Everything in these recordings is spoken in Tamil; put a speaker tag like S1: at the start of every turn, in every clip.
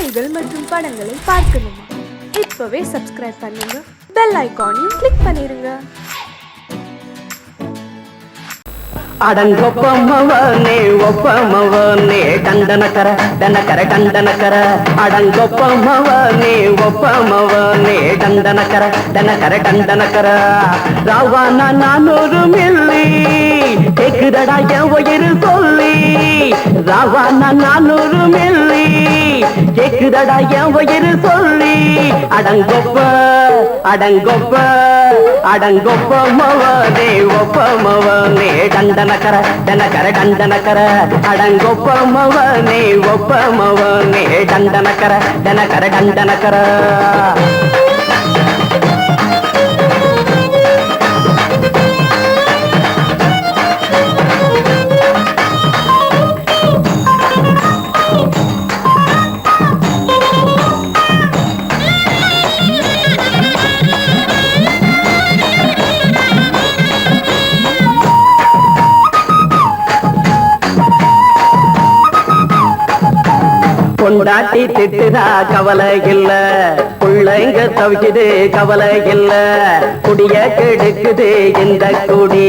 S1: செய்திகள் மற்றும் படங்களை பார்க்கணுமா? இப்பவே சப்ஸ்கிரைப் பண்ணுங்க, பெல் ஐகானையும் கிளிக் பண்ணிருங்க.
S2: அடங்கொப்பமவனே ஒப்பமவனே டண்டனக்கர டனக்கர டண்டனக்கர அடங்கொப்பமவனே ஒப்பமவனே டண்டனக்கர டனக்கர டண்டனக்கர ராவானா 400 மில்லி கேக்குதடா என் உயிர் சொல்லி ராவானா 400 மில்லி கேக்குதடா என் உயிர் சொல்லி அடங்கொப்ப அடங்கொப்ப அடங்கொப்பமவனே ஒப்பமவனே டண்டனக்கர டனக்கர டண்டனக்கர அடங்கொப்பமவனே ஒப்பமவனே டண்டனக்கர டனக்கர டண்டனக்கர கொண்டாட்டி திட்டுதா கவலை இல்ல, பிள்ளைங்க தவிக்குது கவலை இல்ல, குடிய கெடுக்குது இந்த குடி,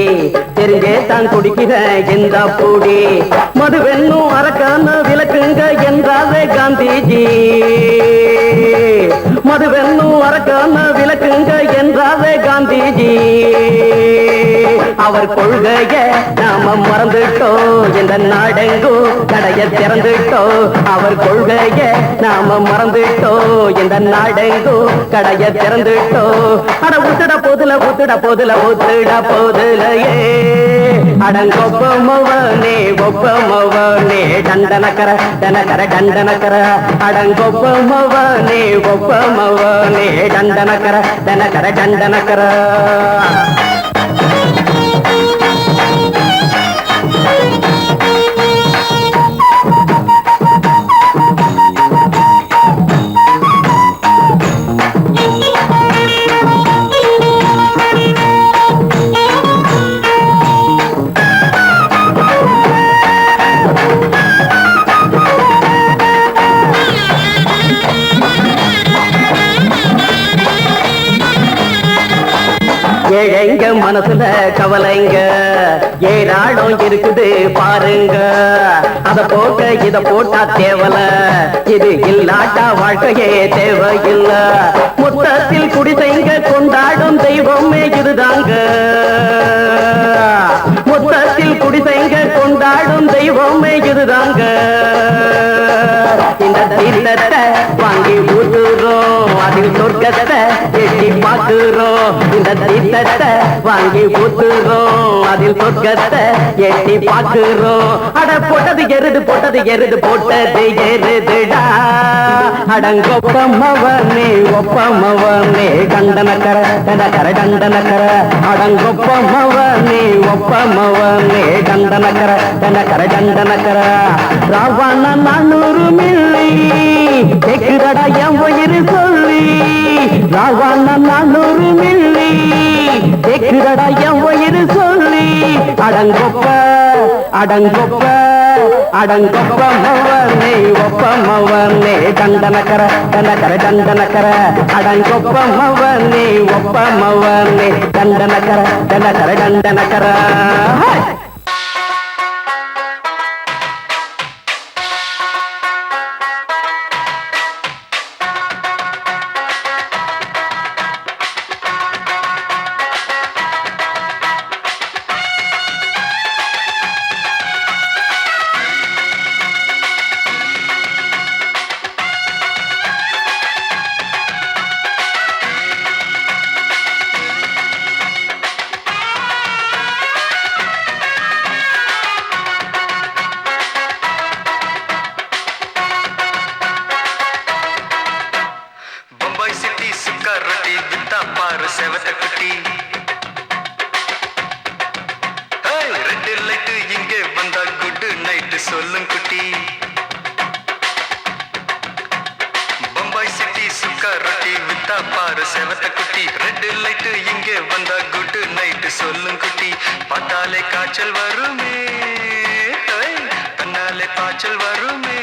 S2: தெரிஞ்சே தான் குடிக்கிற இந்த பூடி, மதுவென்னும் அரக்கான விளக்குங்க என்றாரே காந்திஜி, மதுவென்னும் அரக்கான விளக்குங்க என்றாரே காந்திஜி, அவர் கொள்கைய நாம மறந்துட்டோம், இந்த நாடெங்கும் கடைய திறந்துட்டோம், அவர் கொள்கைய நாம மறந்துட்டோம், இந்த நாடெங்கும் கடைய திறந்துட்டோம், அட ஊத்துட போதுல ஊத்துட போதுல ஊத்துட போதுலையே அடங்கொப்பமவனே ஒப்பமவனே டண்டனக்கர டனக்கர டண்டனக்கர அடங்கொப்பமவனே ஒப்பமவனே டண்டனக்கர டனக்கர டண்டனக்கர ஏழைங்க மனசுல கவலைங்க ஏராளம் இருக்குது பாருங்க, அத போட்ட இத போட்டா தேவல, இது இல்லாட்டா வாழ்க்கையே தேவையில்ல, மொத்தத்தில் குடிசைங்க கொண்டாடும் தெய்வமே இதுதாங்க, மொத்தத்தில் குடிசைங்க கொண்டாடும் தெய்வமே இதுதாங்க, இந்த தீர்த்தத்தை வாங்கி ஊத்துறோம், அதில் சொர்க்கத்தை எட்டி பார்க்கிறோம், இந்த தீர்த்தத்தை வாங்கி ஊத்துறோம், அதில் சொர்க்கத்தை எட்டி பார்க்கிறோம், அட போட்டது எருது போட்டது எருது போட்டது எருதுடா அடங்கொப்பமவனே ஒப்பமவனே டண்டனக்கர டனக்கர டண்டனக்கர அடங்கொப்பமவனே ஒப்பமவனே டண்டனக்கர டனக்கர டண்டனக்கர ராவான 400 மில்லி கேக்குதடா என் உயிர் சொல்லி ராவான 400 மில்லி கேக்குதடா என் உயிர் சொல்லி அடங்கொப்ப அடங்கொப்ப அடங்கொப்பமவனே ஒப்பமவனே டண்டனக்கர டனக்கர டண்டனக்கர அடங்கொப்பமவனே ஒப்பமவனே டண்டனக்கர டனக்கர டண்டனக்கர
S3: சொல்லும் குட்டி பம்பாய் சிட்டி சுக்கா ரொட்டி வித்தா பாரு செவத்த குட்டி ரெட் லைட் இங்கே வந்தா குட் நைட் சொல்லும் குட்டி பார்த்தாலே காய்ச்சல் வருமே தன்னாலே காய்ச்சல் வருமே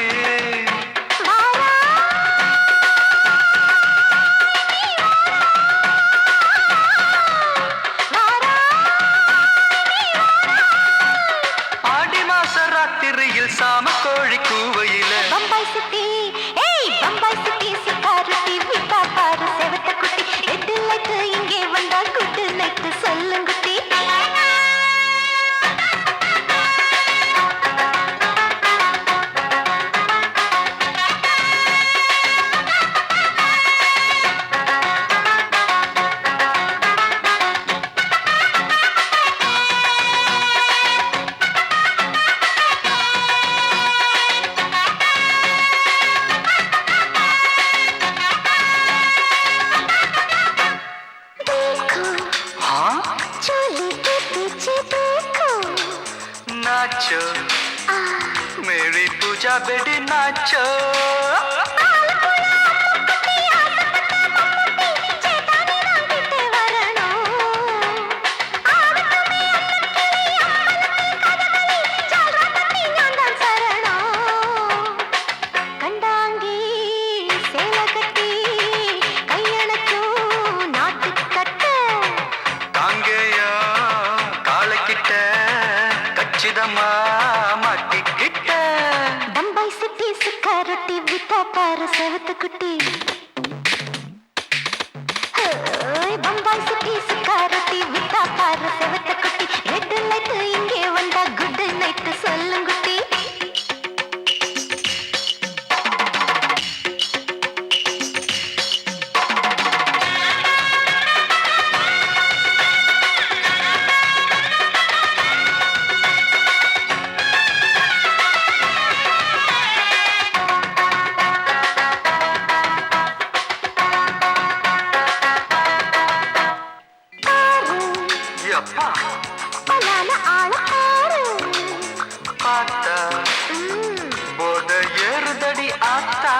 S3: வெடி நாச்சோ மாட்டிக்கிட்ட
S4: பம்பாய் சிட்டி சுக்காரொட்டி வித்தா பாரு செவத்து குட்டி பம்பாய் சிட்டி சுக்காரொட்டி வித்தா பாரு செவத்து குட்டி ரெட் லைட் இங்கே வந்தா குட் நைட் சொல்லுங்குட்டி
S3: போத ஏறுதடி ஆத்தா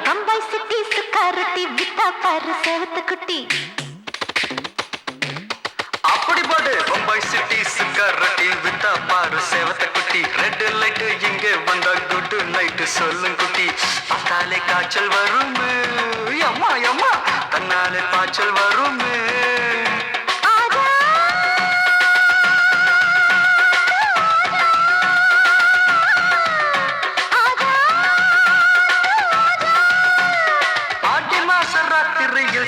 S4: பம்பாய் சிட்டி சுக்காரொட்டி வித்தா பாரு செவத்து குட்டி
S3: அப்படி போடு பம்பாய் சிட்டி சுக்காரொட்டி வித்தா பாரு செவத்த குட்டி ரெட் லைட் இங்கே வந்தா குட் நைட் சொல்லும் குட்டி பார்த்தாலே காய்ச்சல் வரும் அம்மா அம்மா தன்னாலே பாய்ச்சல் வரும்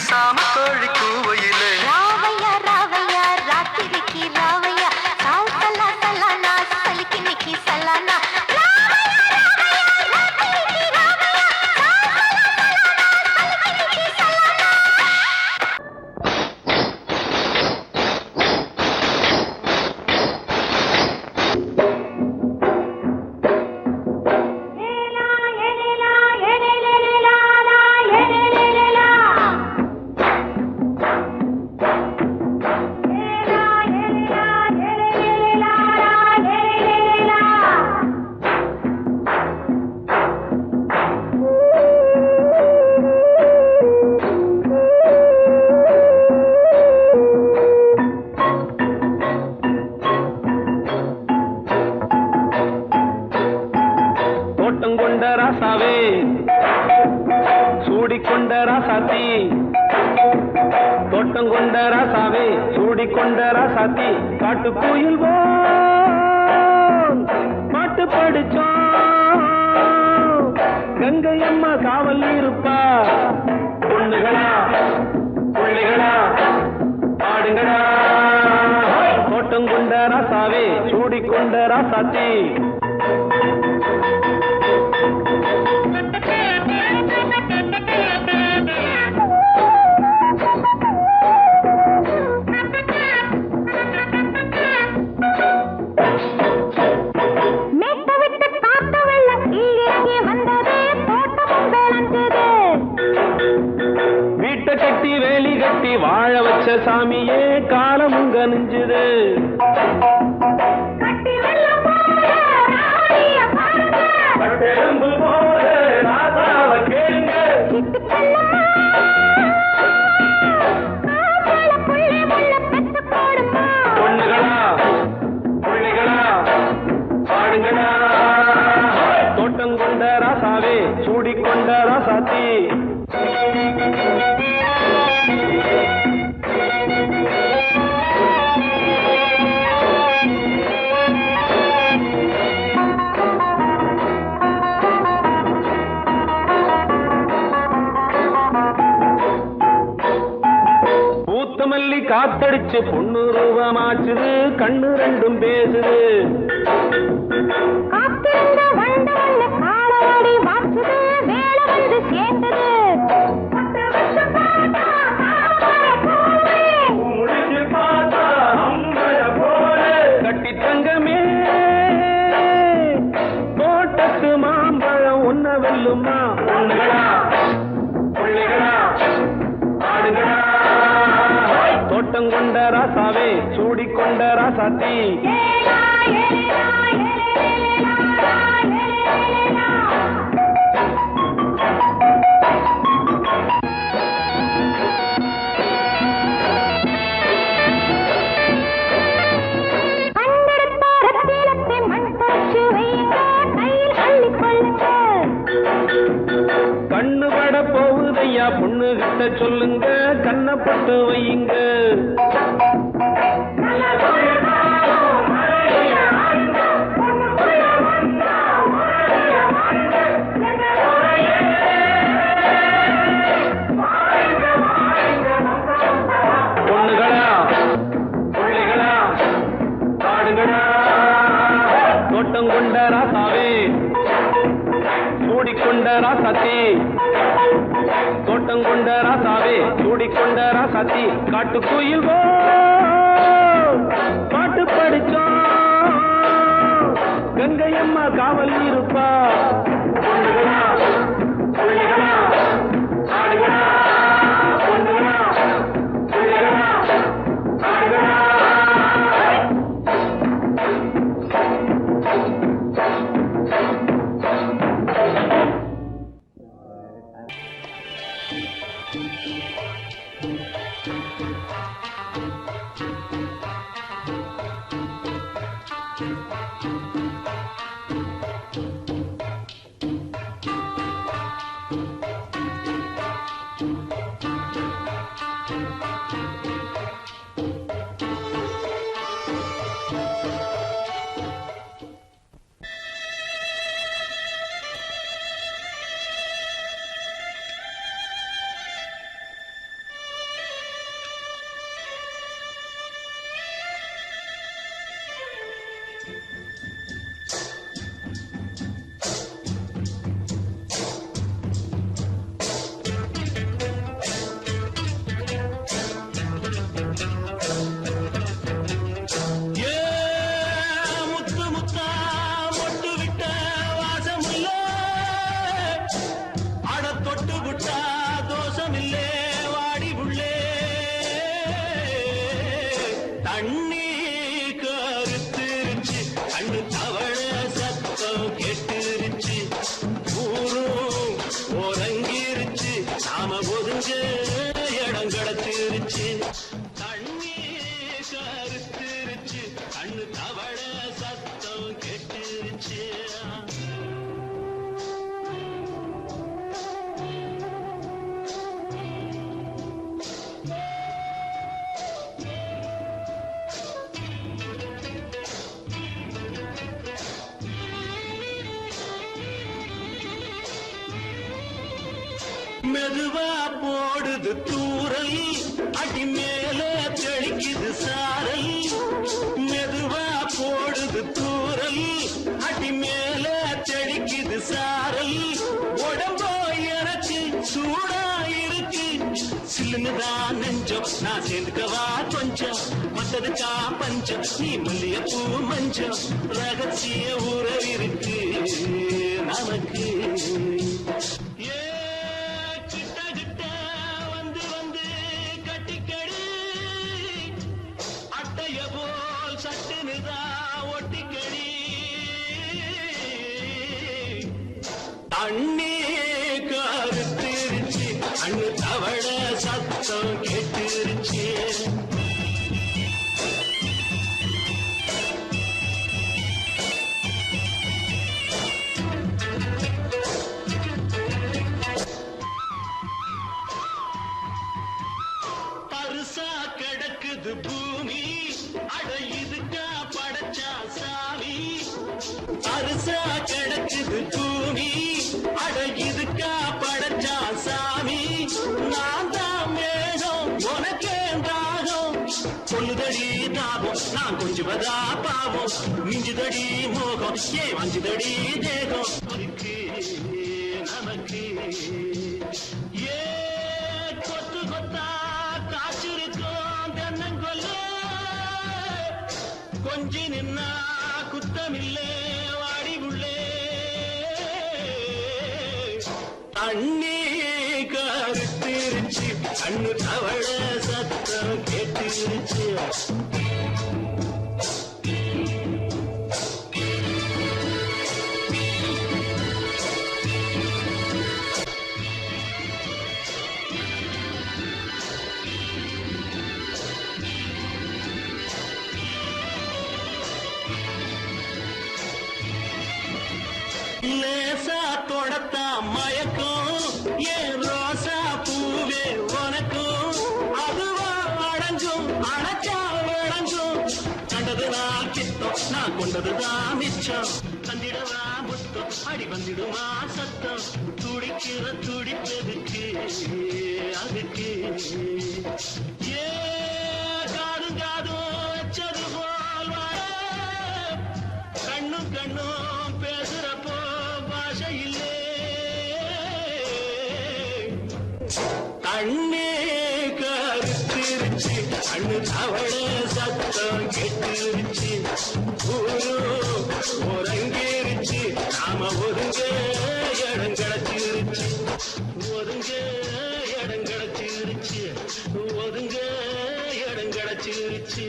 S3: சாம கோழி கூவையிலே
S4: ராவையா ராவையா ராத்திரிக்கு ராவையா சால் சல்லா சல்லானா சலிக்கு நிக்கி சல்லானா
S2: கொண்ட ராசாவே சூடிக்கொண்ட ராசாத்தி தோட்டம் கொண்ட ராசாவே சூடிக்கொண்ட ராசாத்தி காட்டு கோயில் பாட்டு படிச்சோம் கங்கை அம்மா காவல் இருப்பா பொண்ணுகளா பிள்ளைகளா ஆடுங்களா தோட்டம் கொண்ட ராசாவே சூடிக்கொண்ட ராசாத்தி கட்டி வேலி கட்டி வாழ வச்ச சாமியே காலமும் கனிஞ்சுது பொண்ணுகளா பிள்ளைகளா பாடுங்களா தோட்டம் கொண்ட ராசாவே சூடிக்கொண்ட ராசாத்தி மல்லி காத்தடிச்சு பொண்ணு ரூபமாச்சுது கண்ணு ரெண்டும் பேசுது
S4: காத்திருந்த வண்டு காலவாடி வாச்சுது வேலை
S5: கொண்ட ராசாவே சூடிக்கொண்ட ராசாத்தி கண்ணு பட போகுதையா பொண்ணு கிட்ட சொல்லுங்க கண்ணப்பட்டு வையுங்க பொண்ணுகளா பிள்ளைகளா காடுகளா தோட்டம் கொண்ட ராசாவே சூடிக்கொண்ட ராசாத்தி தோட்டம் கொண்ட ராசாவே சூடிக்கொண்ட ராசாத்தி காட்டுக்குயில் பாட்டு படிச்சோம் கங்கையம்மா காவல் இருப்பா பொண்ணுகளா பிள்ளைகளா ஆடுகளா பொண்ணுகளா பிள்ளைகளா ஆடுகளா மெதுவா போடுது தூரல் அடி மேல தெளிக்குது சாரல் மெதுவா போடுது தூரல் அடி மேல தெளிக்குது சாரல் உடம்போ எனக்கு சூடா இருக்கு சில்லுதான் நெஞ்சம் நான் சேர்ந்துக்கவா கொஞ்சம் மத்ததுக்கா பஞ்சம் நீ மல்லியப்பூ மஞ்சம் ரகசிய உறவிருக்கு நமக்கு தண்ணி கருத்திருச்சு அண்ணு தவள சத்தம் கேட்டுருச்சு பருசா கிடக்குது பூமி அட இதுக்கா படைச்சா சாமி பருசா கிடக்குது பூமி அட இதுக்கா படைச்சா சாமி நான் தான் மேகம் உனக்கே தாகம் சொல்லுதடி தாபம் நான் கொஞ்சுவதா பாவம் மிஞ்சுதடி மோகம் ஏ வஞ்சுதடி தேகம் நமக்கு ஏ கொத்து கொத்தா காய்ச்சிருக்கோம் தென்னங்கொல்ல கொஞ்சி நின்னா குத்தமில்லே வாடி உள்ளே தண்ணி கருத்திருச்சு கண்ணு தவள சத்தம் கேட்டுருச்சு லேசா தொடத்தா மயக்கும் ஏன் ரோசா பூவே உனக்கும் அதுவா அடங்கும் அடைச்சா விளங்கும் கண்டதுதான் கித்தம் நான் கொண்டதுதான் மிச்சம் தந்திடவா முத்தம் அடி வந்துடுமா சத்தம் துடிக்கிற துடிப்பதுக்கு அதுக்கு ஏ காதும் காதும் வச்சது போல் வர கண்ணும் கண்ணும் பேசுறப்போ பாஷை இல்லே கண்ணே கருத்திருச்சு கண்ணு தவள சத்தம் கெட்டுருச்சு ஒருங்கிருச்சு நாம ஒருங்க இடம் கிடைச்சிருச்சு ஒருங்க இடம் கிடைச்சிருச்சு ஒருங்க இடம் கிடைச்சிருச்சு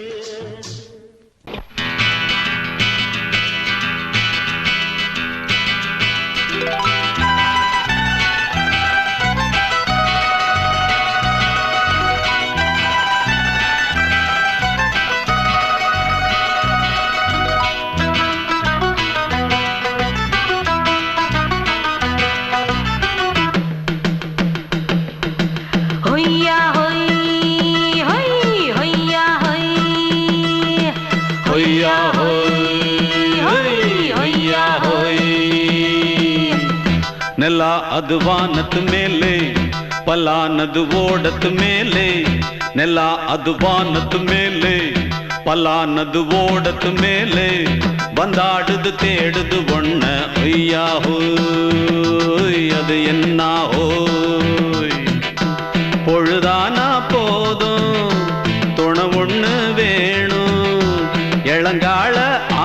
S6: ನೆಲ ಅದು ವಾನದ ಮೇಲೆ ಪಲಾನದು ಓಡದ ಮೇಲೆ ನೆಲ ಅದು ವಾನದ ಮೇಲೆ ಪಲಾನದು ಓಡದ ಮೇಲೆ ಬಂದಾಡುದು தேடுது ஒண்ண ஐயா ஹோய் அது என்ன ஹோய் பொழுதானா போதும் துணை ஒண்ணு வேணும் இளங்கால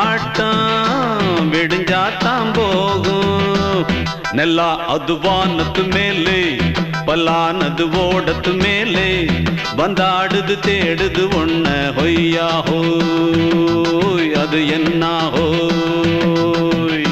S6: ஆட்டம் விடிஞ்சாத்தான் போகும் ನೆಲ ಅದು ವಾನದ ಮೇಲೆ ಪಲಾನದು ಓಡದ ಮೇಲೆ ಬಂದಾಡುದು தேடுது ஒண்ண ಹೊಯ್ಯಾ ಹೋಯ್ ಅದು என்ன ಹೋಯ್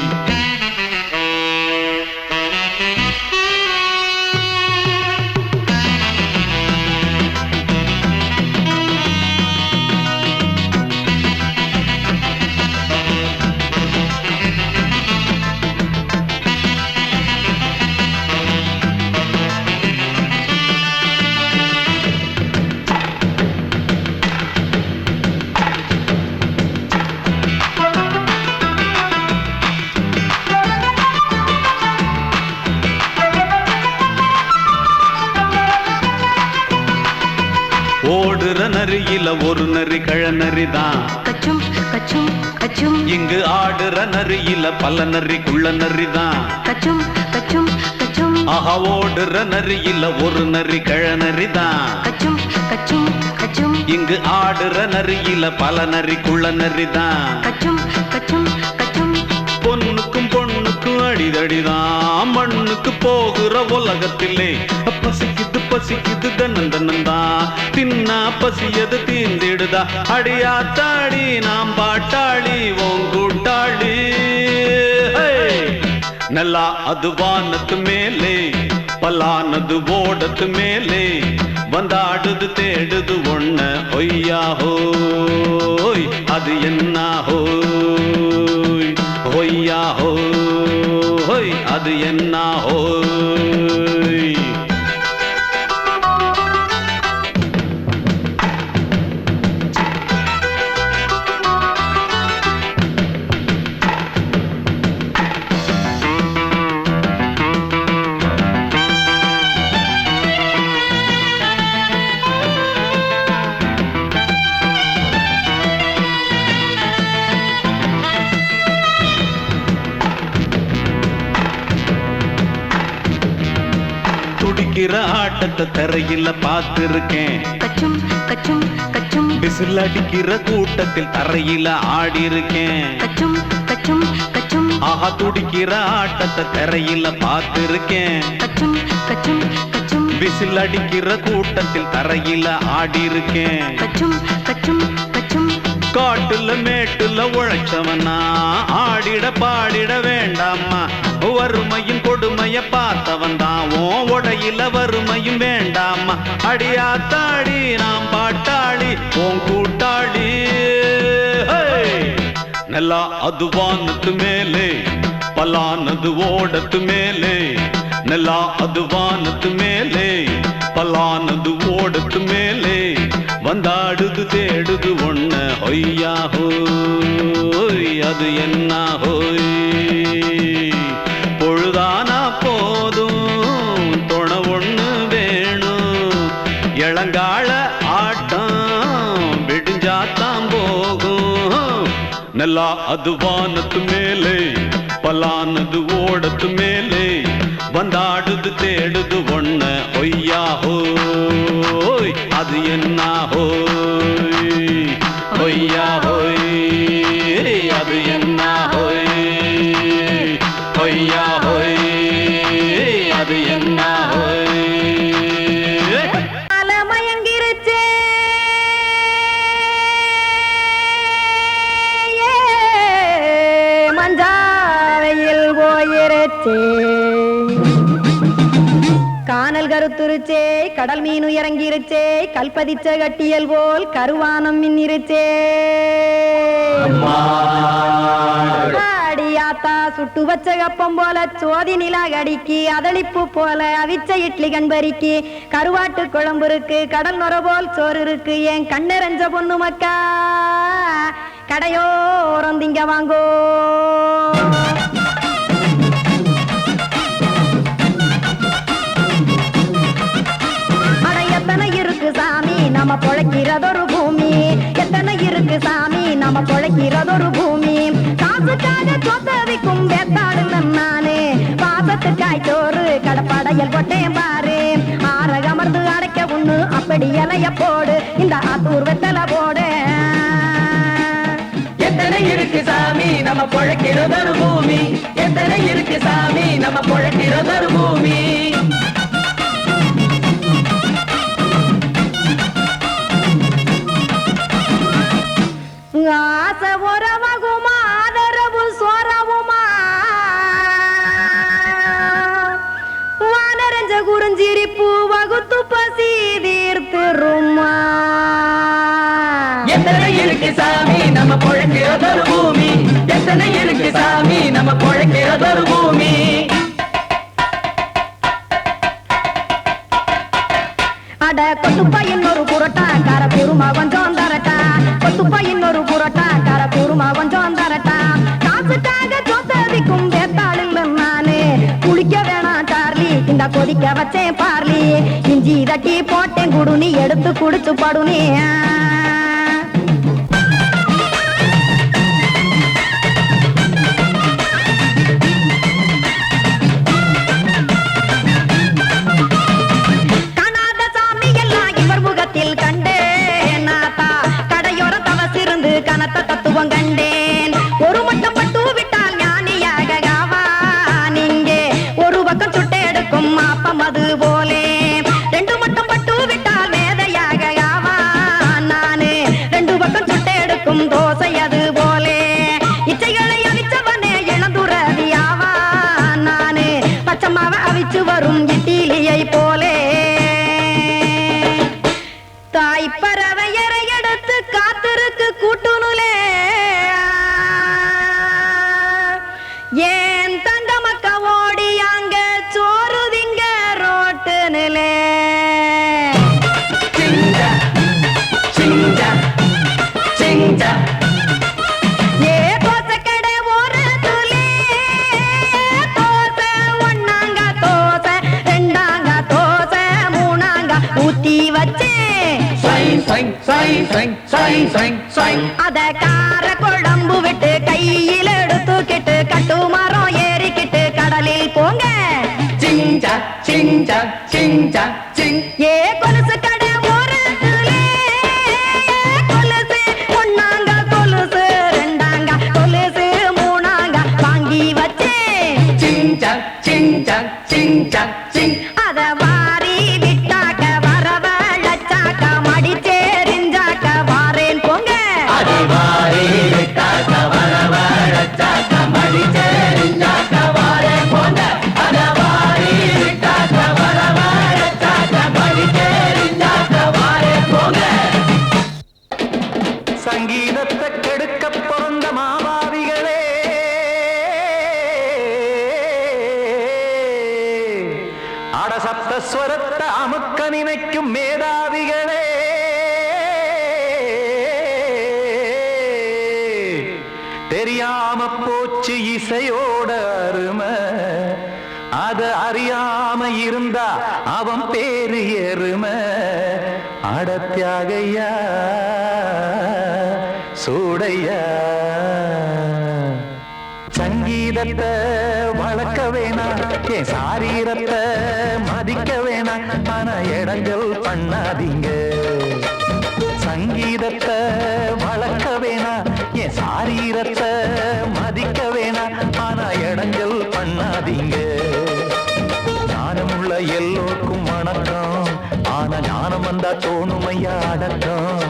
S6: ஓடுற நரியில ஒரு நரி கழநரிதான்
S4: கச்சும் கச்சும் கச்சும்
S6: இங்கு ஆடுற நரியில பல நரிக்குள்ள நரிதான்
S4: கச்சும் கச்சும் கச்சும்
S6: ஆஹா ஓடுற நரியில ஒரு நரி கழநரிதான்
S4: கச்சும் கச்சும் கச்சும்
S6: இங்கு ஆடுற நரியில பல நரிக்குள்ள நரிதான்
S4: கச்சும் கச்சும் கச்சும்
S6: பொண்ணுக்கும் பொண்ணுக்கும் அடிதடிதான் மண்ணுக்கு போகிற உலகத்திலே பசிக்குது பசிக்குது தன்னந்தனந்தான் தின்னா பசியது தீந்திடுதா அடியாத்தாடி நாம் பாட்டாளி ஓங்கூட்டாளி ನೆಲ ಅದು ವಾನದ ಮೇಲೆ ಪಲಾನದು ಓಡದ ಮೇಲೆ ಬಂದಾಡುದು தேடுது ஒண்ண ஒய்யா ஹோய் அது என்ன ஹோய் ஒய்யா ஹோய் அது என்ன ஹோய் துடிக்கிற ஆட்டத்தை தரையில பார்த்திருக்கேன்
S4: கச்சும் கச்சும் கச்சும்
S6: விசில் அடிக்கிற கூட்டத்தில் தரையில ஆடி இருக்கேன்
S4: கச்சும் கச்சும் கச்சும்
S6: ஆஹா துடிக்கிற ஆட்டத்தை தரையில பார்த்திருக்கேன்
S4: கச்சும் கச்சும் கச்சும்
S6: விசில் அடிக்கிற கூட்டத்தில் தரையில ஆடி இருக்கேன்.
S4: கச்சும் கச்சும் கச்சும்
S6: காட்டுல மேட்டுல உழைச்சவனா ஆடிட பாடிட வேண்டாமா. வறுமையும் கொடுமைய பார்த்தவன் தான் உடையில வறுமையும் வேண்டாமா. அடியாத்தாடி நாம் பாட்டாளி உன் கூட்டாளி. நல்லா அது வானத்து மேலே பலானது ஓடத்து மேலே. நல்லா அது வானத்து மேலே பலானது ஓடத்து மேலே. வந்தாடுது தேடுது ஒண்ண ஒய்யா ஹோய் அது என்ன ஹோய். பொழுதானா போதும் துணை ஒண்ணு வேணும். இளங்கால ஆட்டம் விடிஞ்சாத்தான் போகும். நல்லா அது வானத்து மேலே பலானது ஓடத்து மேலே. வந்தாடுது தேடுது ஒண்ண ஒய்யா ஹோய் அது என்ன ஹோய். ஒய்யா ஹோய் அது என்ன ஹோய். ஒய்யா ஹோய் அது என்ன ஹோய்.
S4: மயங்கிருச்சே மஞ்சாவையில் போயிருச்சே. கானல் கருத்துருச்சே கடல் மீன் இறங்கிருச்சே. கல்பதிச்ச கட்டியல் போல் கருவானம் மின்னிருச்சே. ஆடியாத்தா சுட்டு வச்ச கப்பம் போல சோதி நிலா கடிக்கு. அதளிப்பு போல அவிச்ச இட்லி கண்பறிக்கு. கருவாட்டு குழம்பு இருக்கு கடல் நுர போல் சோறு இருக்கு. என் கண்ணெரஞ்ச பொண்ணு மக்கா கடையோரம் திங்க வாங்கோ. எத்தனை இருக்கு சாமி நம்ம பொழைக்கிறதொரு பூமி. எத்தனை இருக்கு சாமி நம்ம பொழைக்கிறதொரு பூமி. காசுக்காக சொத்தவிக்கும் வேத்தாடு நானு. பாசத்துக்காய் சோறு கடப்படையல் கொட்டேன் பாரு. ஆரகமர்ந்து அடைக்க ஒண்ணு அப்படி இலைய போடு. இந்த ஆத்தூர் வெத்தலை போடு.
S2: எத்தனை இருக்கு சாமி நம்ம பொழைக்கிறதொரு பூமி. எத்தனை இருக்கு சாமி நம்ம பொழைக்கிறதொரு பூமி.
S4: ஆசை உறவகுமா ஆதரவு சோறவுமா. வானரஞ்ச குறிஞ்சிரிப்பு வகுத்து பசி தீர்த்துருமா.
S2: எத்தனை இருக்கு சாமி நம்ம பொழைக்கிறதொரு பூமி. எத்தனை இருக்கு சாமி நம்ம பொழைக்கிறதொரு பூமி.
S4: அட கொத்துப்பா இன்னொரு புரோட்டா கார குருமா கொஞ்சம் தரட்டா. கொத்துப்பா இன்னொரு புரோட்டா கார குருமா கொஞ்சம் தரட்டா. காசுக்காக சொத்ததிக்கும் வேத்தாளில் நானு. குளிக்க வேணாம் சார்லி இந்த கொதிக்க வச்சேன் பார்லி. இஞ்சி தட்டி போட்டேன் குடுனி எடுத்து குடிச்சு படுனி. கனத்த தத்துவம் கண்டேன். ஒரு மட்டம் பட்டு விட்டால் ஞானியாக நீங்கே. ஒரு பக்கம் சுட்டு எடுக்கும் மாப்பம் அது போலே. ரெண்டு மட்டம் பட்டு விட்டால் மேதையாக நானு. ரெண்டு பக்கம் சுட்டு எடுக்கும் தோசை அது போலே. இச்சைகளை அவிச்சவனே இளந்துறவியாவா நானு. பச்சமாவ அவிச்சு வரும் இட்டிலியை போலே. தாய் பறவையரை எடுத்து காத்திருக்கு கூட்டுனுலே. ஏன் தங்க மக்க ஓடியாங்க சோறு திங்க ரோட்டு நிலே. ஏ தோசை கடை ஒரு துளி. தோசை ஒன்னாங்க தோசை ரெண்டாங்க தோசை மூணாங்க ஊத்தி வச்சேன். அத கார குழம்பு விட்டு கையில் எடுத்துக்கிட்டு கட்டுமரம் ஏறிக்கிட்டு கடலில் போங்க. ஏ கொலுசு கடை ஓரத்திலே. கொலுசு ஒன்னாங்க கொலுசு ரெண்டாங்க கொலுசு மூணாங்க வாங்கி வச்சேன். அத வாரி விட்டு
S7: மேதாவிகளே தெரியாம போச்சு இசையோட அருமை அத அறியாம இருந்தா அவன் பேரு எருமை அடத்தியாகையா சூடையா சங்கீதத்தை வளர்க்க வேணாம் என் சாரீரத்தை மதிக்க வேணாம் ஆனா இடங்கள் பண்ணாதீங்க சங்கீதத்தை வளர்க்க வேணாம் என் சாரீரத்தை மதிக்க வேணாம் ஆனா இடங்கள் பண்ணாதீங்க ஞானமுள்ள எல்லோருக்கும் வணக்கம் ஆனா ஞானம் வந்தா தோணுமையா அடக்கம்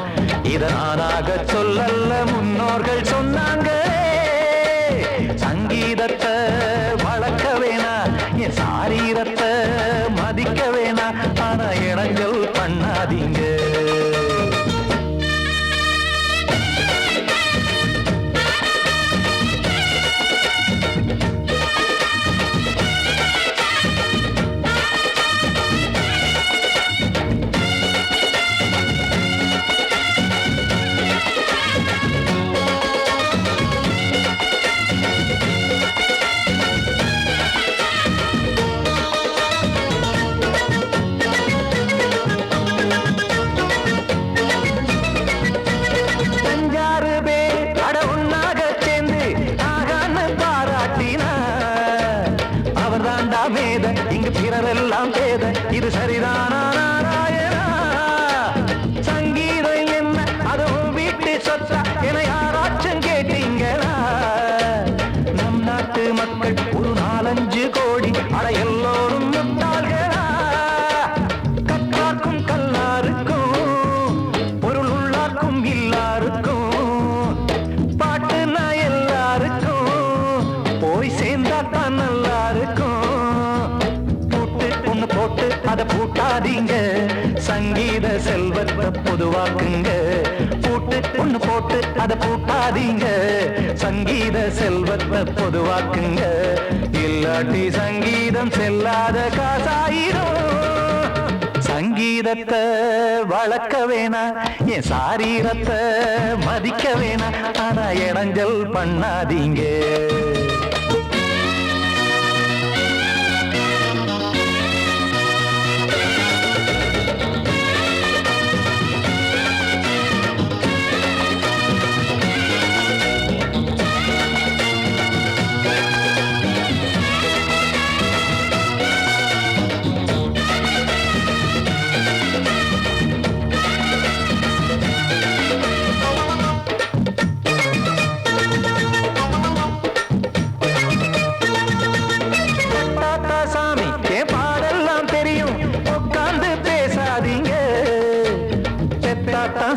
S7: இத நானாக சொல்லல்ல முன்னோர்கள் சொன்னாங்க சங்கீதத்தை வளர்க்க வேணா என் சாரீரத்தை மதிக்க வேணா ஆனா இடங்கள் பண்ணாதீங்க இங்கு பிறரெல்லாம் பேத இது சரிதானா நாராயணா சங்கீதம் என்ன அதுவும் வீட்டு சொத்தா என யாராச்சும் கேட்டீங்களா நம் நாட்டு மக்கள் ஒரு 4-5 கோடி அட எல்லோரும் முட்டாள்களா கற்றார்க்கும் கல்லாருக்கும் பொருள் உள்ளார்க்கும் இல்லாருக்கும் பாட்டுனா எல்லாருக்கும் போய் சேர்ந்தா தான் நல்லா இருக்கும் போட்டு அத பூட்டாதீங்க சங்கீத செல்வத்தை பொதுவாக்குங்க ஒண்ணு போட்டு அத பூட்டாதீங்க சங்கீத செல்வத்தை பொதுவாக்குங்க இல்லாட்டி சங்கீதம் செல்லாத காசாயிரும் சங்கீதத்தை வளர்க்க வேணா என் சாரீரத்தை மதிக்க வேணா ஆனா இடைஞ்சல் பண்ணாதீங்க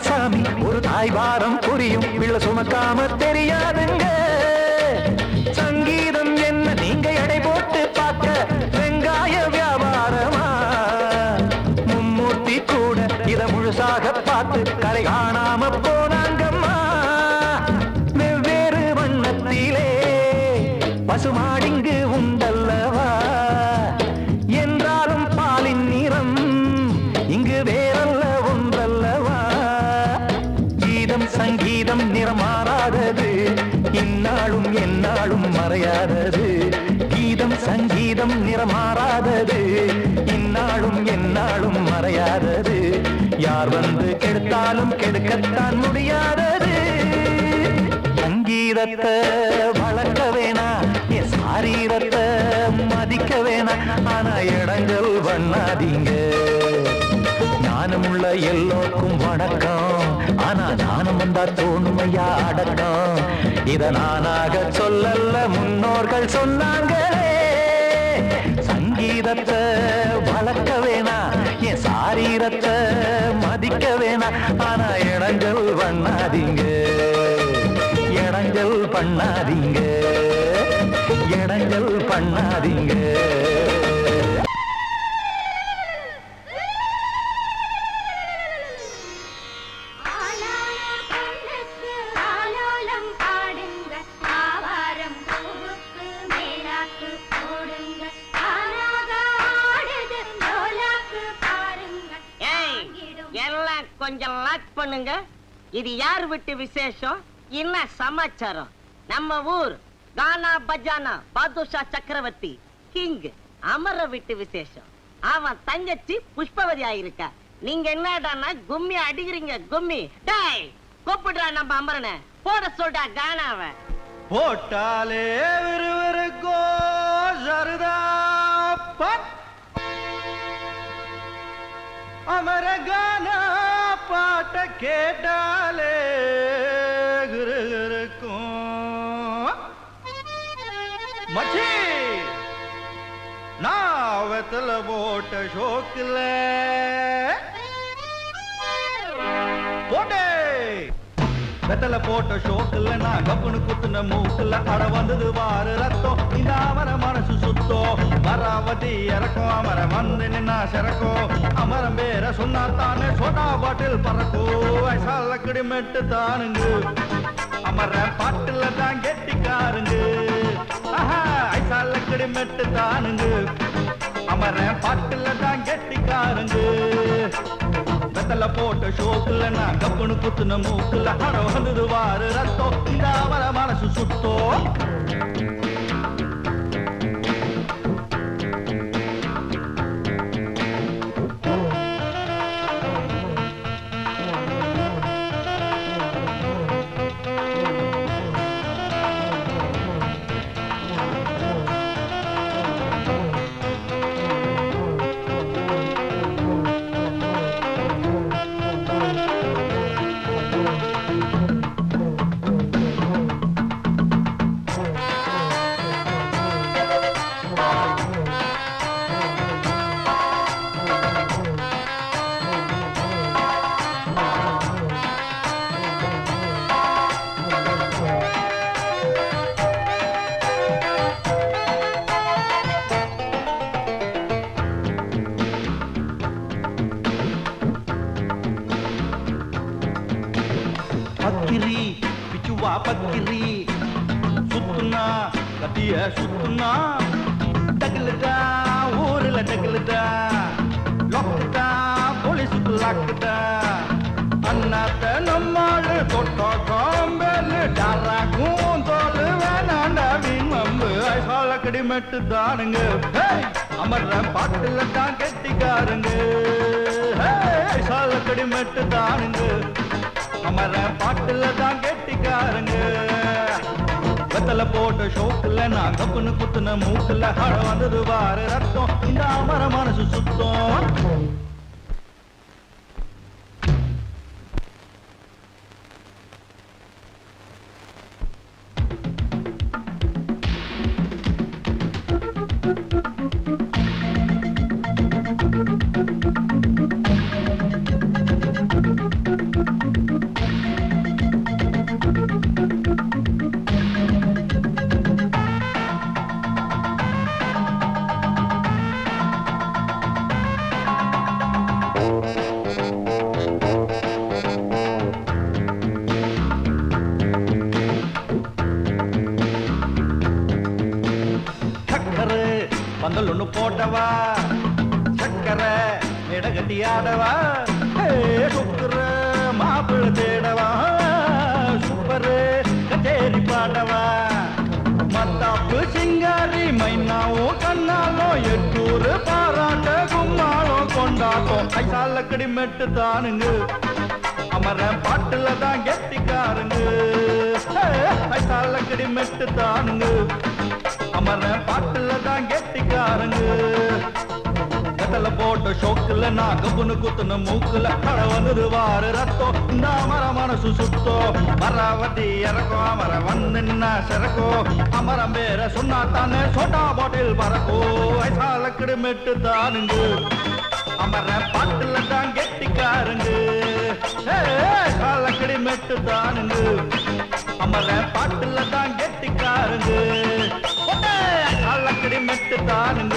S7: சாமி ஒரு தாய் வாரம் புரியும் பிள்ளை சுமக்காம தெரியாதுங்க சங்கீதம் என்ன நீங்க எடை போட்டு பார்க்க வெங்காய வியாபாரமா மும்மூர்த்தி கூட இத முழுசாக பார்த்து கரை காணாம போனாங்கம்மா வெவ்வேறு வண்ணத்திலே பசுமாடிங்கு உண்டல்லவா என்றாலும் பாலின் நிறம் இங்கு வேறல்ல ஒன்றல்லவா சங்கீதம் நிறமாறாதது இந்நாளும் எந்நாளும் மறையாதது கீதம் சங்கீதம் நிறமாறாதது இந்நாளும் எந்நாளும் மறையாதது யார் வந்து கெடுத்தாலும் கெடுக்கத்தான் முடியாதது சங்கீதத்தை வளர்க்க வேணா என் சாரீரத்தை மதிக்க வேணா ஆனா இடங்கள் பண்ணாதீங்க ஞானமுள்ள எல்லோருக்கும் வணக்கம் ஆனா ஞானம் வந்தா தோணுமையா அடக்கம் இத நானாக சொல்லல்ல முன்னோர்கள் சொன்னாங்களே சங்கீதத்தை வளர்க்க வேணா என் சாரீரத்தை மதிக்க வேணா ஆனா இடங்கள் பண்ணாதீங்க இடங்கள் பண்ணாதீங்க இடங்கள் பண்ணாதீங்க
S8: Hey! எல்லாம் கொஞ்சம் லாக் பண்ணுங்க. இது யார் வீட்டு விசேஷம்? என்ன சமாச்சாரம்? நம்ம ஊர் கானா பஜானா பாதுஷா சக்கரவர்த்தி கிங் அமர வீட்டு விசேஷம். அவன் தங்கச்சி புஷ்பவதி ஆயிருக்கா. நீங்க என்னடானா கும்மி அடிக்கிறீங்க? கும்மி டேய் கூப்பிடுறா நம்ம அமரனை. போட சொல்றா கானாவை.
S7: போட்டாலே விறுவிறுக்கோ சருதாப்பா அமரகான பாட்ட கேட்டாலே கிருகிருக்கும் மச்சி நான் வெத்தல போட்ட ஷோக்கில் போட்டே வெத்தல போட்ட ஷோக்குல நான் கப்புனு குத்துன மூக்குல அட வந்தது வாரு ரத்தம். இந்த அமர மனசு சுத்தோ வராவதி இறக்கும். அமர வந்து நின்னா சிறக்கும். அமரம் பேர சொன்னாத்தானே சோடா பாட்டில் பறக்கோ. ஐசாலக்கடி மெட்டு தானுங்க அமர பாட்டுல தான் கெட்டிக்காருங்க. ஐசாலக்கடி மெட்டு தானுங்க அமர பாட்டுல தான் கெட்டிக்காருங்க. வெத்தல போட்ட ஷோக்குல நான் கப்புனு குத்துன மூக்குல அட வந்தது வாரு ரத்தம். இந்த அவர மனசு சுத்தோ. பக்கிரி பிச்சுவா பக்கிரி சுத்துனா கத்திய சுத்துனா டகுலுதா ஊருல டகுலுதா லொக்குதா போலீஸுக்கு லாக்குதா அண்ணாத்த நம்மாளு தொட்டோ காம்பேலு டாராக்கும் தோலு வேணாண்டா வீண் மம்பு. ஐசாலக்கடி மெட்டு தானுங்க அமர்ற பாட்டுல தான் கெட்டிக்காருங்க. ஐசாலக்கடி மெட்டு தானுங்க அமர பாட்டுல தான் கெட்டிக்காருங்க. வெத்தல போட்ட ஷோக்குல நான் கப்புனு குத்துன மூக்குல அட வந்தது வாரு ரத்தம். இந்த அமர மனசு சுத்தம். பந்தல் ஒண்ணு போட்டவா சக்கர இடகட்டி ஆடவா. சுக்குற மாப்பிள்ள தேடவா. சூப்பரு கச்சேரி பாடவா. மத்தாப்பு சிங்காரி மைனாவும் கண்ணாலும் எட்டூரு பாராட்ட கும்மாலும் கொண்டாட்டம். ஐசாலக்கடி மெட்டு தானுங்க அமர பாட்டுல தான் கெட்டிக்காருங்க. ஐசாலக்கடி மெட்டு தானுங்க அமர பாட்டுல தான் கெட்டிக்காருங்க. வெத்தல போட்ட ஷோக்குல நான் கப்புனு குத்துன மூக்குல அட வந்தது வாரு ரத்தம். இந்த அமர மனசு சுத்தோ மராவதி இறக்கும். அமர வந்து நின்னா சிறக்கோ. அமரம் பேர சொன்னாத்தானே சோடா பாட்டில் பறக்கோ. ஐசாலக்கடி மெட்டு தானுங்க அமர பாட்டுல தான் கெட்டிக்காருங்க. ஐசாலக்கடி மெட்டு தானுங்க அமர பாட்டுல தான் கெட்டிக்காருங்க. ஐசாலக்கடி மெட்டு தானுங்க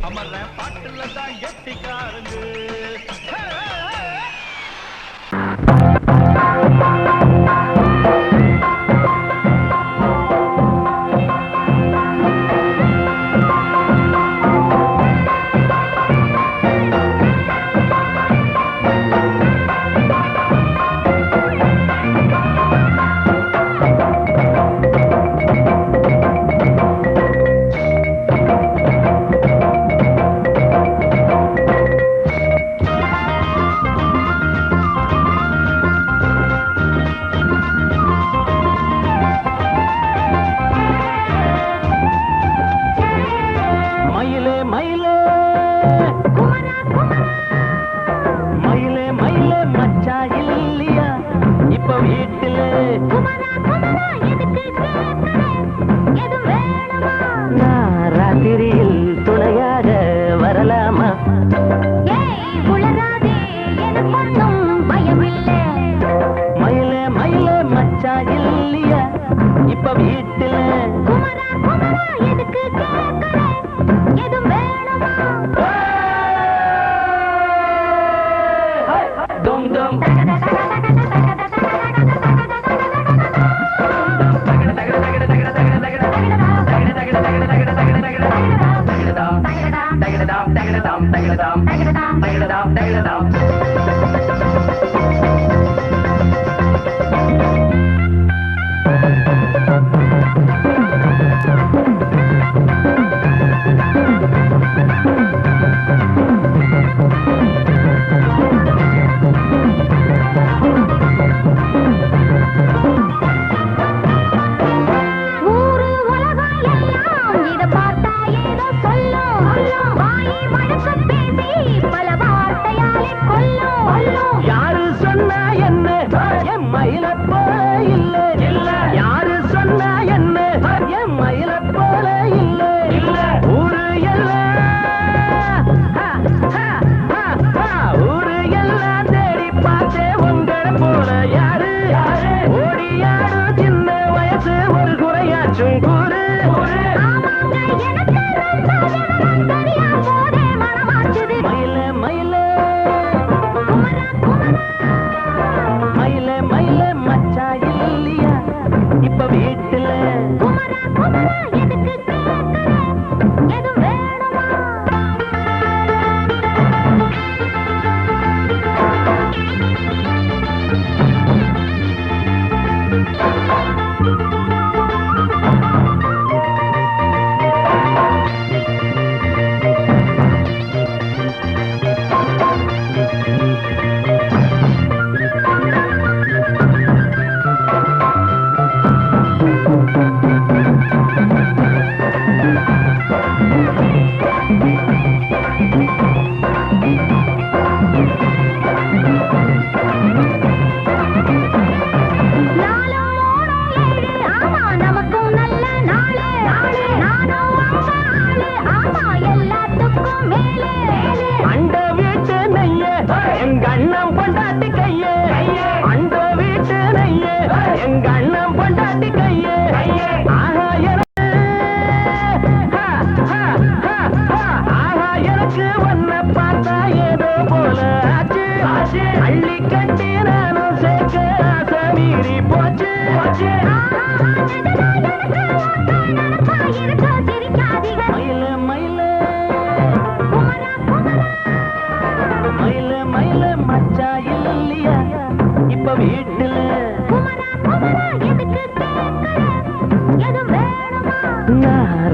S7: அமர பாட்டுல தான் கெட்டிக்காருங்க.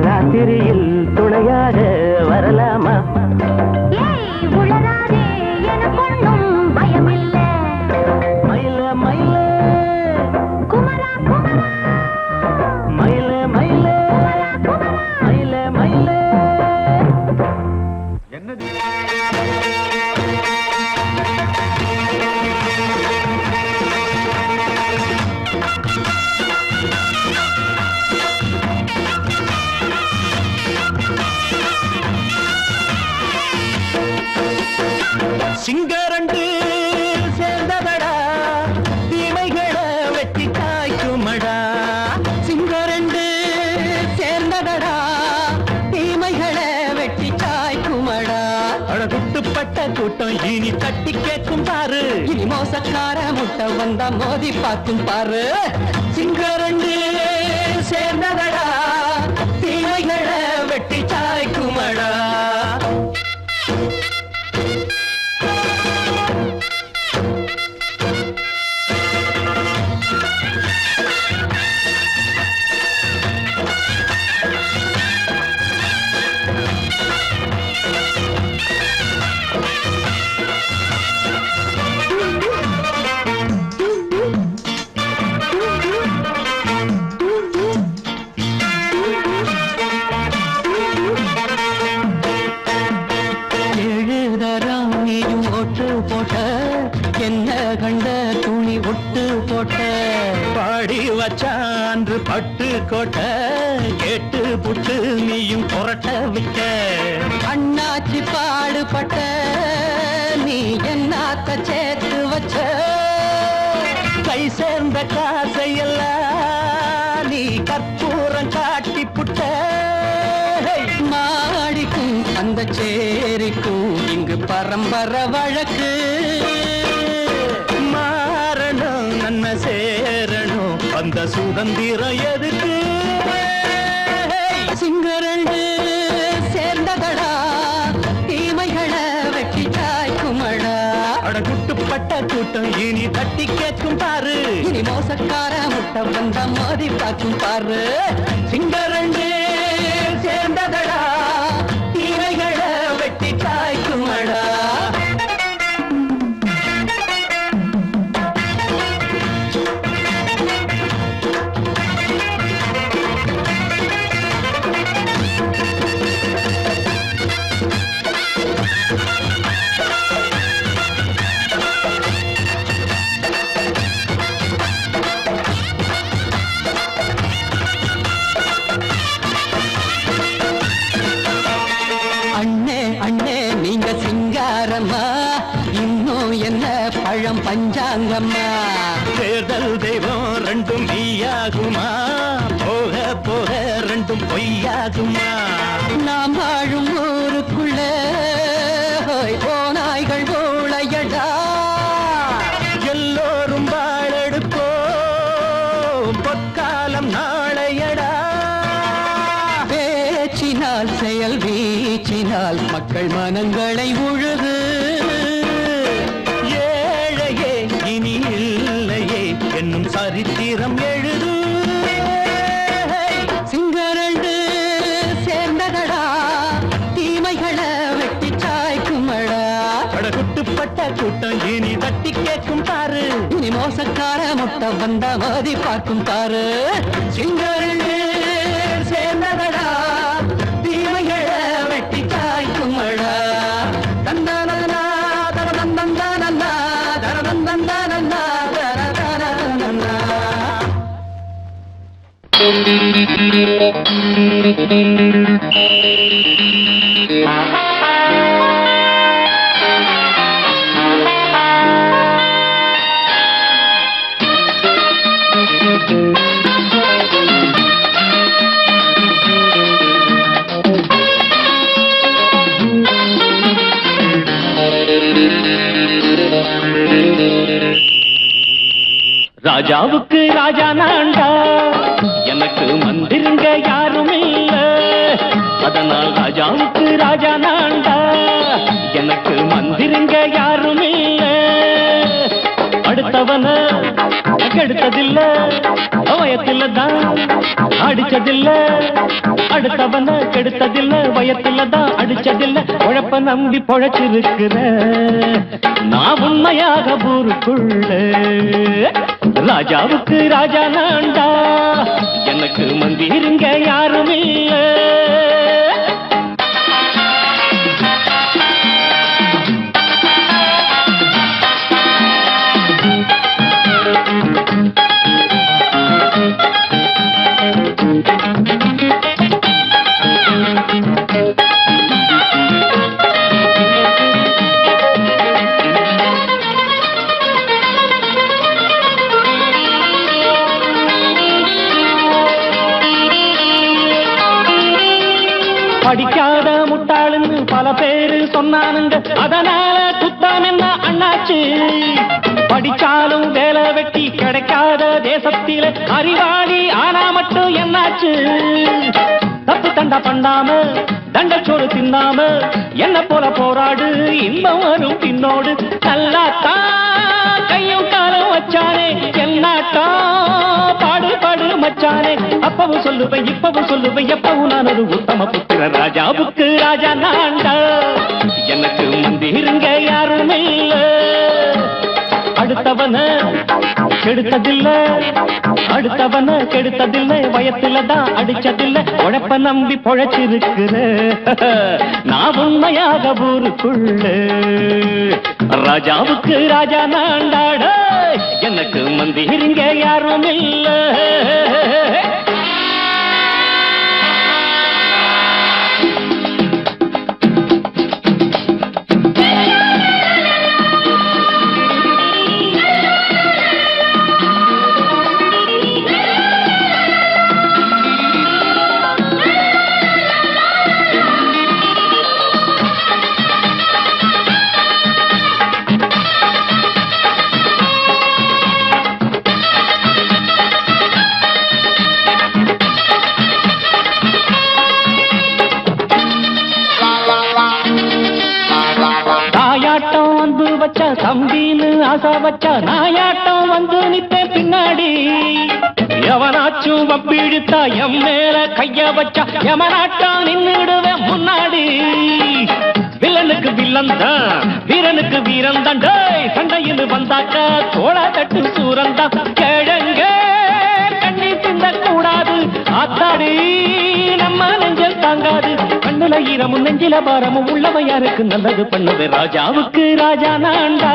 S2: ராத்திரியில் துணையாக வரலாமா?
S4: உளராதே எனக்கொன்னும் பயமில்லை.
S2: மயில மயில
S4: குமரா குமரா
S2: மயில மயில மயில மயில
S7: என்னது
S2: சிங்கரண்டு சேர்ந்ததடா தீமைகளை வெட்டி காய்க்குமடா. சிங்கரண்டு சேர்ந்ததடா தீமைகளை வெட்டி காய்க்குமடா. அழகுட்டுப்பட்ட கூட்டம் இனி தட்டி கேட்கும் பாரு. இனி மோசக்கார முட்டை வந்தா மோதி பார்க்கும் பாரு. சிங்கரண்டு சேர்ந்ததடா தீமைகளை வெட்டி காய்க்குமடா. என்ன கண்ட துணி ஒட்டு போட்ட பாடி வச்சான்று பட்டு கோட்ட கேட்டு புட்டு நீயும் புரட்ட விட்ட. அண்ணாச்சி பாடுபட்ட நீ என்னாத்த சேர்த்து வச்ச. கை சேர்ந்த காசையெல்லாம் நீ கற்பூரம் காட்டி புட்ட. மாடிக்கும் அந்த சேரிக்கும் இங்கு பரம்பரை வழக்கு.
S5: சுதந்திரம் எதுக்கு
S2: சிங்கரண்டு சேர்ந்ததடா தீமைகளை வெட்டி சாய்க்குமடா
S5: அடகுட்டுப்பட்ட கூட்டம் இனி தட்டி கேட்கும் பாரு
S2: இனி மோசக்கார முட்டை வந்த மோதி பார்க்கும் பாரு
S5: சிங்கரண்டு சேர்ந்ததடா
S2: தீமைகளை வெட்டி சாய்க்குமடா பழம் பஞ்சாங்கம்மா
S5: தேர்தல் தெய்வம் ரெண்டும் மெய்யாகுமா போக போக ரெண்டும் பொய்யாகுமா
S2: நாம் வாழும் ஊருக்குள்ள போனாய்கள் ஊழையடா
S5: எல்லோரும் வாழெடுப்போ பொற்காலம் நாளையடா
S2: பேச்சினால் செயல் வீச்சினால் மக்கள் மனங்களை உழுது
S5: என்னும் சரித்திரம் எழுது
S2: சிங்கரண்டு சேர்ந்ததடா தீமைகளை வெட்டி சாய்க்குமடா
S5: அடகுட்டுப்பட்ட கூட்டம் இனி தட்டி கேட்கும் பாரு
S2: இனி மோசக்கார முட்டை வந்த மோதி பார்க்கும் பாரு
S5: சிங்கரண்டு சேர்ந்ததடா
S2: தீமைகளை வெட்டி சாய்க்குமடா தந்தனா தரதந்தந்தனா தரதந்தந்தனா
S5: ராஜாவுக்கு ராஜா நான்டா எனக்கு மந்திருங்க யாரும் இல்ல அதனால் ராஜாவுக்கு ராஜா நான்டா எனக்கு மந்திருங்க யாரும் இல்ல அடுத்தவன கெடுத்ததில்ல வயத்தில தான் அடிச்சதில்ல அடுத்தவன கெடுத்ததில்ல வயத்தில தான் அடிச்சதில்ல உழப்ப நம்பி பொழைச்சிருக்கிற நான் உண்மையாக ஊருக்குள்ள ராஜாவுக்கு ராஜா நான்டா எனக்கு மந்திருங்க யாரும் இல்ல படிக்காத முட்டாளுன்னு பல பேரு சொன்னானுங்க அதனால குத்தான் என்ன அண்ணாச்சு படிச்சாலும் வேலை வெட்டி கிடைக்காத தேசத்தில அறிவாளி ஆனா மட்டும் என்னாச்சு தப்பு தண்டா பண்ணாம தண்டச்சோறு தின்னாம என்ன போல போராடு இன்பம் வரும் பின்னோடு நல்லாத்தான் கையும் காலம் வச்சானே என்னாட்டா பாடு பாடு மச்சானே அப்பவும் சொல்லுவேன் இப்பவும் சொல்லுவேன் எப்பவும் நான் ஒரு உத்தம புத்திர ராஜாவுக்கு ராஜா நான்டா எனக்கு மந்திருங்க யாரும் இல்ல அடுத்தவன கெடுத்ததில்ல அடுத்தவன கெடுத்ததில்லை வயத்துல தான் அடிச்சதில்லை உழைப்ப நம்பி பொழைச்சிருக்கிற நான் உண்மையாக ஊருக்குள்ள ராஜாவுக்கு ராஜா நான்டாட எனக்கு மந்திருங்க யாரும் இல்ல ஆசை வச்சா நாயாட்டம் வந்து நித்தேன் பின்னாடி எவனாச்சும் வப்பிழுத்தா எம் மேல கைய வச்சா எமனாட்டம் நின்னுடுவேன் முன்னாடி வில்லனுக்கு வில்லன் தான் வீரனுக்கு வீரன் தான் சண்டையில் வந்தாக்க தோள தட்டு சூரன் தான் கிழங்க கண்ணி திந்த கூடாது ஆத்தாடி நம்ம நெஞ்சல் தாங்காது கண்ணுல ஈரமும் நெஞ்சில பாரமும் உள்ளவன் யாருக்கு நல்லது பண்ணது ராஜாவுக்கு ராஜா நான்டா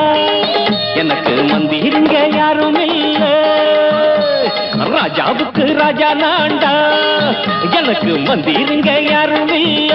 S5: எனக்கு மந்திருங்க யாரும் இல்ல ராஜாவுக்கு ராஜா நான்டா எனக்கு மந்திருங்க யாரும் இல்ல